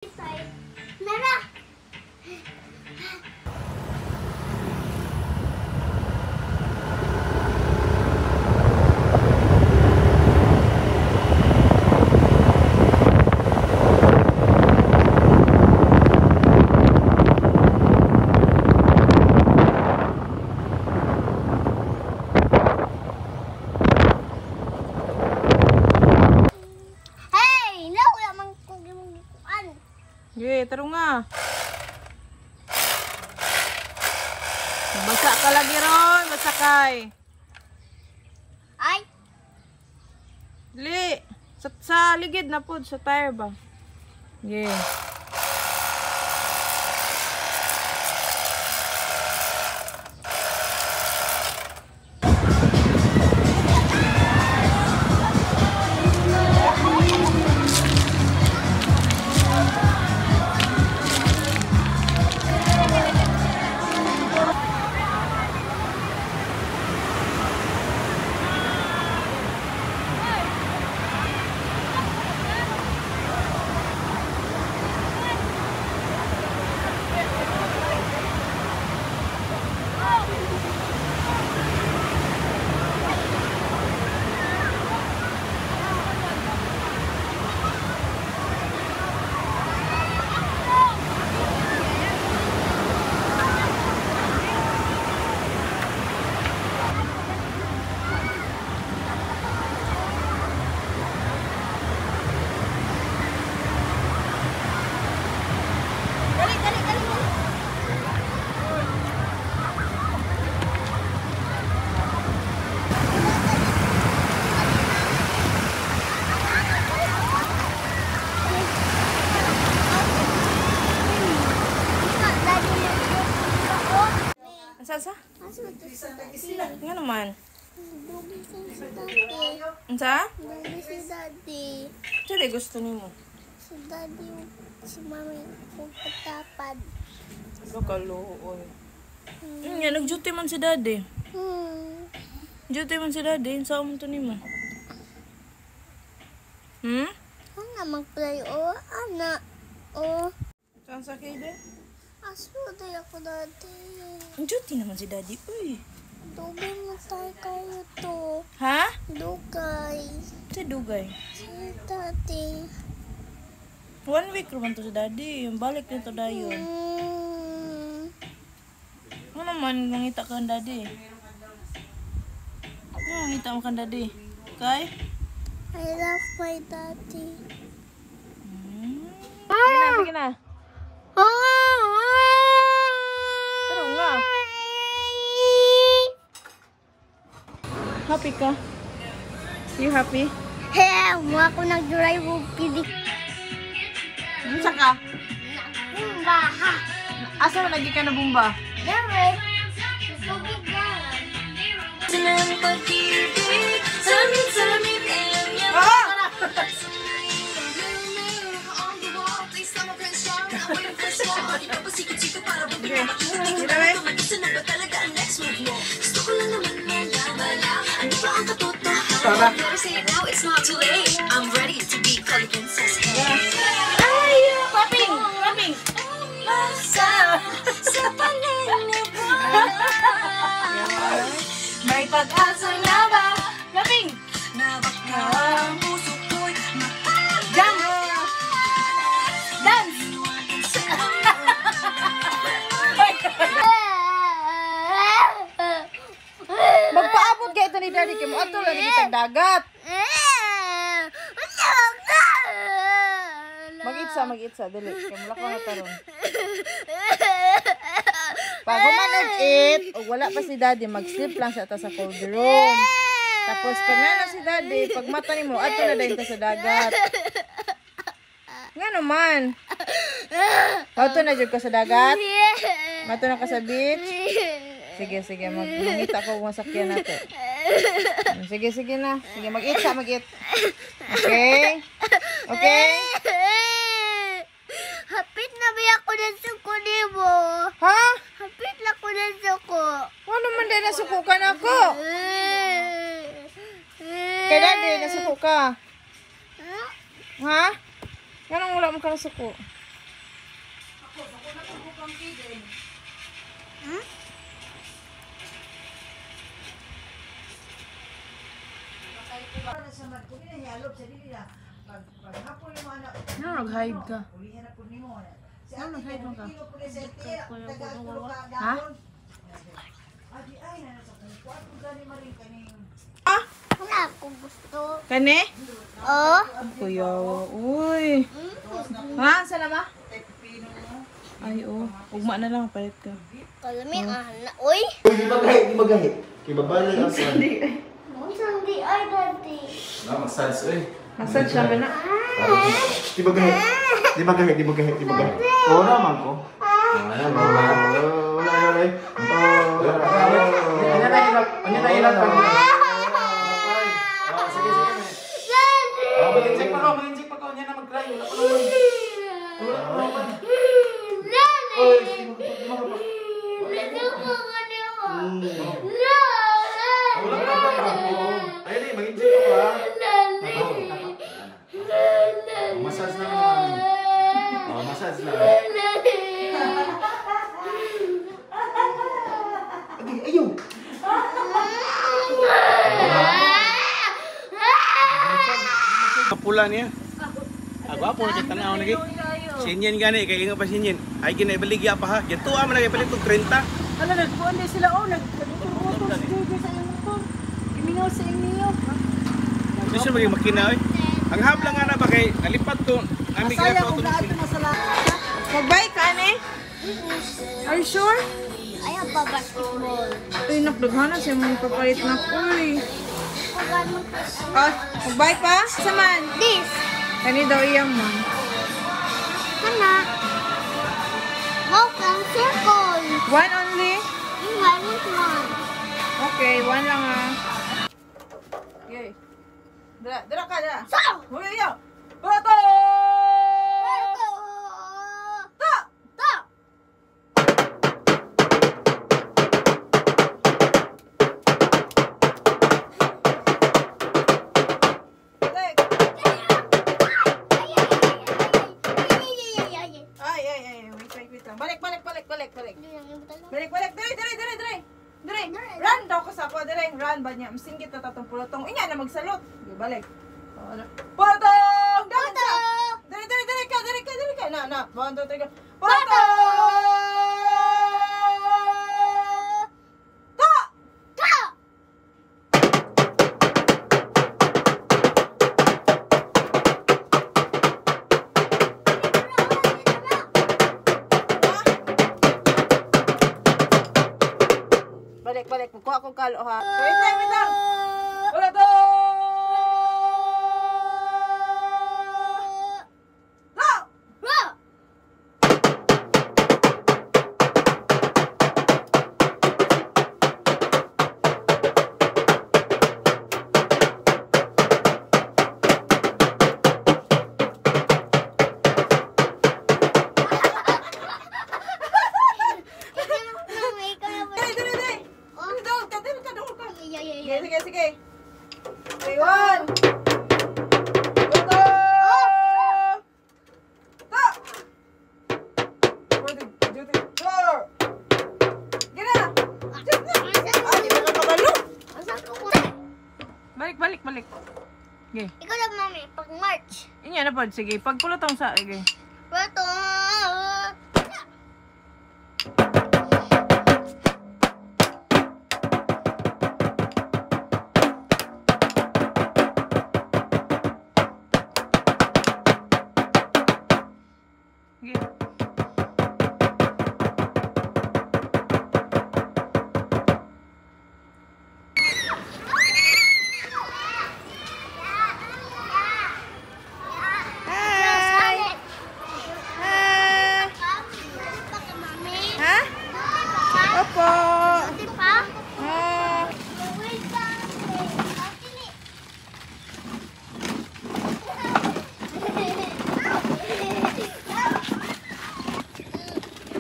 Nara! Ye, taro nga. Basa ka lagi ron, basa kay. Ay! Dili, sa ligid na po, sa tire ba? Ye. Sa? Nga naman. Sa? Si Daddy. Sige, gusto ni mo. Si Daddy, si Mami, kung patapad. Lokalooy. Nga, nag-duty man si Daddy. Duty man si Daddy. Saan mo to ni mo? Ano nga mag-play? O, anak. O. Saan sa kayo din? Asuday ako dati. Duty naman si Daddy. Uy. Dugay mo tayo kayo to. Ha? Dugay. Si Dugay. Si Daddy. 1 week naman to si Daddy. Yung balik nito dayon. Ano naman, mangita ka ang Daddy? Ano mangita mo ka ang Daddy? Kay? I love my daddy. Sige na, sige na. Taro nga. Happy ka? You happy? Hey, mo ako nag-drive o pili. Musa ka? Bumba, ha? Asa mo lagi ka na bumba? Dere. Tubig yan. May pag-asa na ba? Labing! Jump! Dance! Magpaabot kayo ito ni Daddy Kim. Ato lang kitang dagat. Mag-itsa. Dali. Kamula ko na taron. Pag manag-eat, o wala pa si Daddy, mag-sleep lang siya sa cold room. Tapos pag nana si Daddy, pag mata ni mo, ato na dahil ka sa dagat. Nga naman. Ato na dyan ka sa dagat? Mato na ka sa beach? Sige. Mangita ko kung sakyan nato. Sige na. Sige, mag-eat. Okay? Hapit na ba ako ng suko ni mo? Ha? Hapit na ko ng suko. Ano man din nasukukan ako? Kay Daddy, nasuko ka. Ha? Anong wala mo ka nasuko? Hmm? Ano nag-hide ka? Ano nag-hide mo ka? Ha? Ah? Wala akong gusto. Kani? Oh. Kuya, uy. Ha? Saan naman? Ay, oh. Ugma na lang, palit ka. Kalami anak. Uy. Di magahe. Kibabali ang sa. Munsang di ay dati. Na massage eh. Massage naman na. Di magahe. Di magahe. Oo naman ko. Wala. Ano na ilan pa? Sige. Mag-inject pa ko. Yan na mag-cry. Wala pa. Oy, ayun eh, mag-inject ko ha. Massage lang naman. Massage lang. Ayaw. Pula niya. Ako apa nak tanaw lagi. Sinyen gani kay inga pa sinyen. Ay gina ibaligya pa ha. Yan tuwa man lagi palit og 30. Ano, nagpuan din sila, oh. Nag-utos sa iyong motor. Imingaw sa inyo. Gusto maging makina oy. Ang habla nga na ba kay nalipat to. Ami gina to Mag-bike ka, ne? Are you sure? Ayaw pa basketball. Uy, nakdaghanan siya mong papalit na uy. Pagano Ah, mag-bike pa? Saman. this. Kani daw iyang man. Kana. Mau kang circle. One only? I want one. Okay, one lang ah. Okay. Dara ka, dara. So. Uy, yo. Bato! Ta! Ta. Balik. Ay. Wait lang. Balik. Balik. Dere. Run daw ko sa ako. Dere, run ba niya? Masingkit na tatong pulotong. Inya na magsalot. Okay, balik. Pulotong! Dahan sa! Dere ka. Na. 1, 2, 3, go. Pulotong! Ta! Ta. Balik. Kuha akong kalo ha. Wait lang. Pulotong! Ta! Ra. Dere. Doon ka. Yeah. Sige. Okay, 1. Pulotong! Ta! 1, 2, 3, 4. Gina! Ay, di ba kabalo? Asan ko? Balik. Okay. Ikaw lang mami, pag March. Inya na po. Sige, pagpulotong sa... Okay. Rato. Okay. Ha? Opo.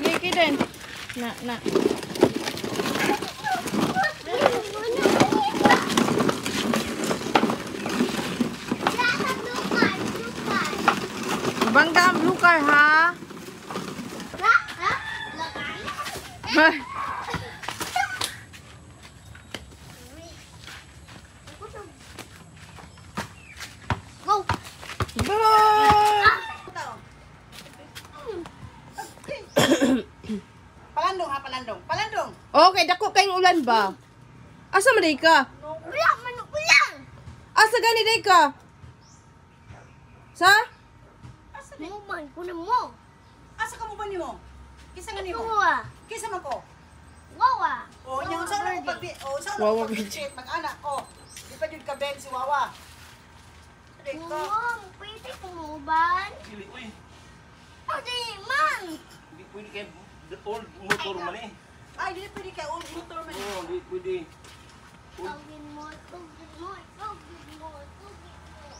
Liki din. Na. Bangga ang blue car ha. Go! Bye! Palandong ha, palandong. Palandong. Okay, dako kayong ulan ba? Asa man day ka? Ulang! Manok ulang! Asa gani day ka? Sa? Mo man, kunin mo. Asa ka mo ba nimo? Kisa nga nimo? Wawa. Kisa man ko. Wawa. O, yung sa una ko pag... O, sa una Wawa ko pag-check, mag-anak ko. Di pa yun ka-bed si Wawa. Adik ko. Mom, pwede kumuban. Dili, uy. Pwede man. Di pwede kay old motor man eh. Ay, di pwede ka. Old motor man. Oo, di pwede. Tawagin mo, tawagin mo, tawagin mo, tawagin mo.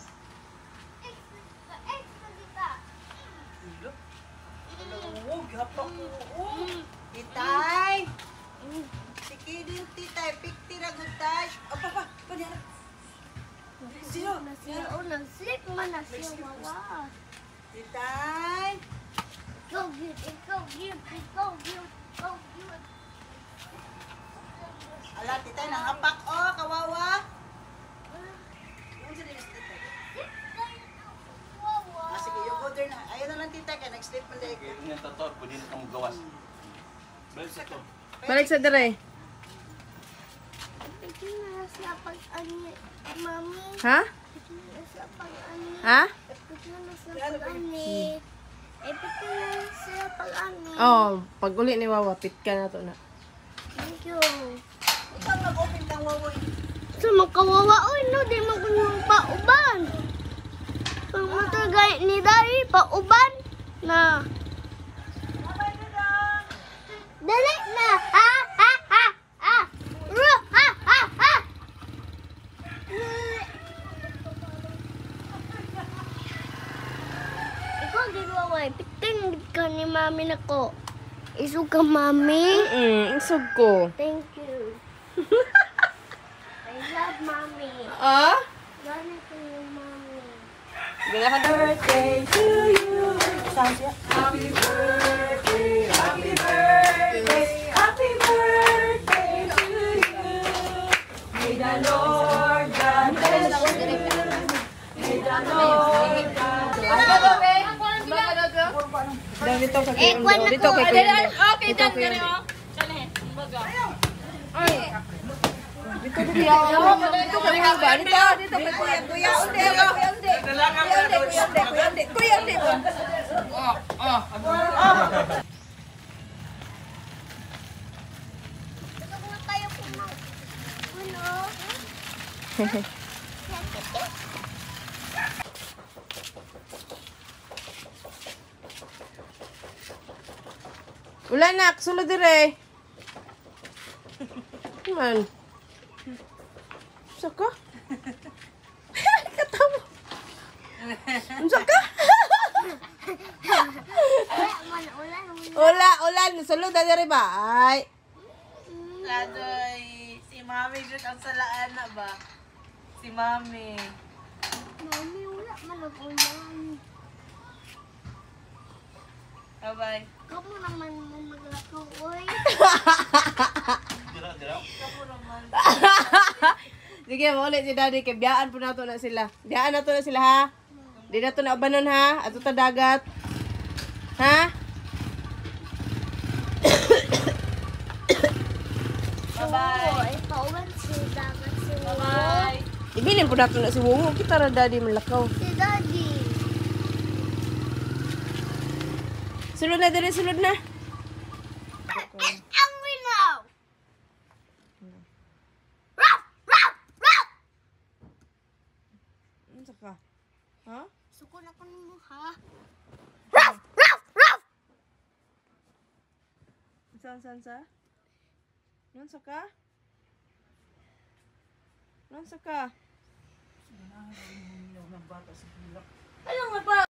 Extra kita. Oo, gapak ko. Oo. Titay. Sige din, titay. Pikti na good tay. Apa pa? Panyara. Sino? Nasira o nag-slip man na siya, wawa. Titay. Ikaw cute, ikaw cute, ikaw cute, ikaw cute. Ala, titay, nangapak. Oh, kawawa. Yung sila yung titay. Wawa. Ah, sige, yung order na. Ayaw na lang titay, kaya nag-sleep man dahil. Kaya nga tatot, pwede na kang gawas. Balik sa to. Balik sa dire. Pwede na siya pag-ani, mami. Ha? Pwede na siya pag-ani. Ha? Pwede na siya pag-ani. Pwede na siya pag-ani. Oh, pag uli ni Wawa, pit ka na to na. Thank you. Ikaw mag-open kang wawoy. Sa makawawa, oy, no, di magulong pa-uban. Pag matagay ni Dari, pa-uban na. Dali na! Ha! Ha! Ha! Ha! Ru! Ha! Ha! Ha! Ikaw, ginaway. Piting ka ni mami na ko. Isu ka, mami. Isog ko. Thank you. I love mommy. Ah? Ganit ko yung mommy. Happy birthday to you. Happy birthday. Happy birthday. Happy birthday to you. May the Lord God bless you. May the Lord God bless you. Dito kay Kuya. Dito kay Kuya. Dito kay Kuya. Ay. Dito kay Kuya. Dito kay Kuya. Dito kay Kuya. Kuya, undi. Kuya, undi. Gusto ko tayo pumaw. Ano? Wala nak, sulod dire. Man. Saka? Katawa. Saka? Ulan, sulod na dire ba? Ay. Ladoy, si Mami Jud ang salaan na ba? Si Mami. Mami, wala man ako ulan. Bye-bye. Kamu naman mo maglakaw, oy. Dira, dira. Sige, maulit si Daddy. Kaya biyaan po na to na sila. Biyaan na to na sila, ha? Di na to na ubanon, ha? Ato ta dagat. Ha? Bye-bye. Paulan si dagat si Bye-bye. Ibilin po na to na si Wongo. Kita ra Daddy malakaw. Si Daddy. Sulod na, Daddy. Sulod na. Angry now. Ruff! Ruff! Ruff! Ano ka? Ha? Suko na ko nimo, ha? Ruff! Ruff! Ruff! Sa? Nansa ka? Nansa ka? Alam nga ba?